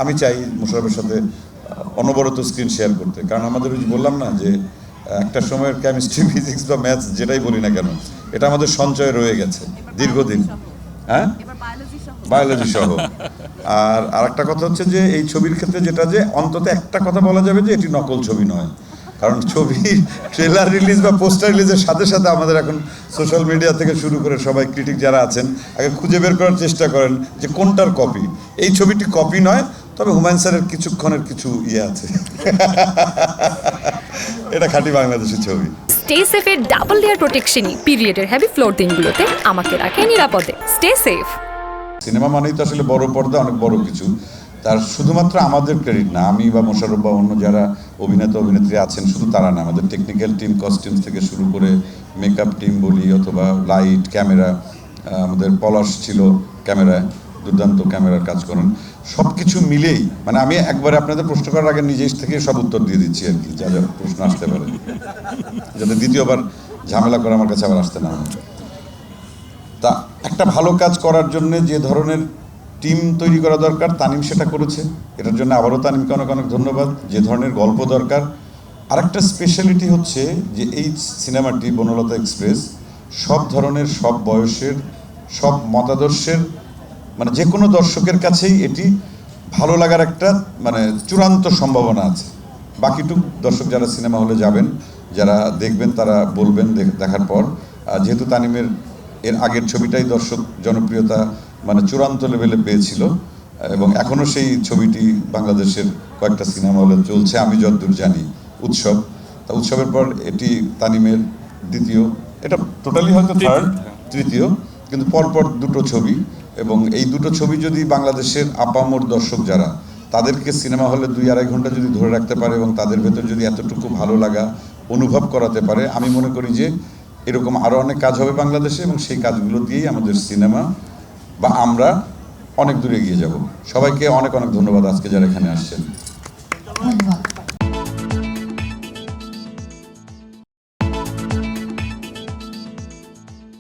আমি চাই মোশাররফের সাথে অনবরত স্ক্রিন শেয়ার করতে, কারণ আমাদের ওই যে বললাম না যে একটা সময়ের কেমিস্ট্রি, ফিজিক্স বা ম্যাথস যেটাই বলি না কেন, এটা আমাদের সঞ্চয় রয়ে গেছে দীর্ঘদিন। হ্যাঁ, বায়োলজি সহ। আর আরেকটা কথা হচ্ছে যে এই ছবির ক্ষেত্রে যেটা, যে অন্তত একটা কথা বলা যাবে যে এটি নকল ছবি নয়, কারণ ছবি ট্রেলার রিলিজ বা পোস্টার রিলিজের সাথে সাথে আমাদের এখন সোশ্যাল মিডিয়া থেকে শুরু করে সবাই ক্রিটিক যারা আছেন আগে খুঁজে বের করার চেষ্টা করেন যে কোনটার কপি। এই ছবিটি কপি নয়, তবে হুমায়ুন স্যারের কিছুক্ষণের কিছু ইয়ে আছে। এটা খাঁটি বাংলাদেশি ছবি। স্টে সেফের ডাবল লেয়ার প্রোটেকশনই পিরিয়ডের হেভি ফ্লোর দিনগুলোতে আমাকে রাখে নিরাপদে। Stay safe. সিনেমা মানেই তো আসলে বড় পর্দা, অনেক বড় কিছু। তার শুধুমাত্র আমাদের ক্রেডিট না, আমি বা মোশাররফ বা অন্য যারা অভিনেতা অভিনেত্রী আছেন শুধু তারা না, আমাদের টেকনিক্যাল টিম, কস্টিউম থেকে শুরু করে মেকআপ টিম বলি অথবা লাইট, ক্যামেরা, আমাদের পলাশ ছিল ক্যামেরায়, দুর্দান্ত ক্যামেরার কাজ করেন। সব কিছু মিলেই মানে আমি একবারে আপনাদের প্রশ্ন করার আগে নিজের থেকে সব উত্তর দিয়ে দিচ্ছি আর কি, যা যা প্রশ্ন আসতে পারে, যাতে দ্বিতীয়বার ঝামেলা করে আমার কাছে আবার আসতে না হয়। তা একটা ভালো কাজ করার জন্য যে ধরনের টিম তৈরি করা দরকার তানিম সেটা করেছে, এটার জন্য আবারও তানিমকে অনেক অনেক ধন্যবাদ। যে ধরনের গল্প দরকার, আরেকটা স্পেশালিটি হচ্ছে যে এই সিনেমাটি বনলতা এক্সপ্রেস সব ধরনের, সব বয়সের, সব মতাদর্শের, মানে যে কোনো দর্শকের কাছেই এটি ভালো লাগার একটা মানে চূড়ান্ত সম্ভাবনা আছে। বাকিটুক দর্শক যারা সিনেমা হলে যাবেন, যারা দেখবেন তারা বলবেন দেখার পর। যেহেতু তানিমের এর আগের ছবিটাই দর্শক জনপ্রিয়তা মানে চূড়ান্ত লেভেলে পেয়েছিল এবং এখনও সেই ছবিটি বাংলাদেশের কয়েকটা সিনেমা হলে চলছে, আমি যতদূর জানি। উৎসব, তা উৎসবের পর এটি তানিমের দ্বিতীয়, এটা টোটালি হয়তো তৃতীয়, কিন্তু পরপর দুটো ছবি। এবং এই দুটো ছবি যদি বাংলাদেশের আপামর দর্শক যারা, তাদেরকে সিনেমা হলে 2-2.5 ঘন্টা যদি ধরে রাখতে পারে এবং তাদের ভেতর যদি এতটুকু ভালো লাগা অনুভব করাতে পারে, আমি মনে করি যে এরকম আরও অনেক কাজ হবে বাংলাদেশে এবং সেই কাজগুলো দিয়েই আমাদের সিনেমা বা আমরা অনেক দূরে এগিয়ে যাব। সবাইকে অনেক অনেক ধন্যবাদ আজকে যারা এখানে আসছেন। ধন্যবাদ।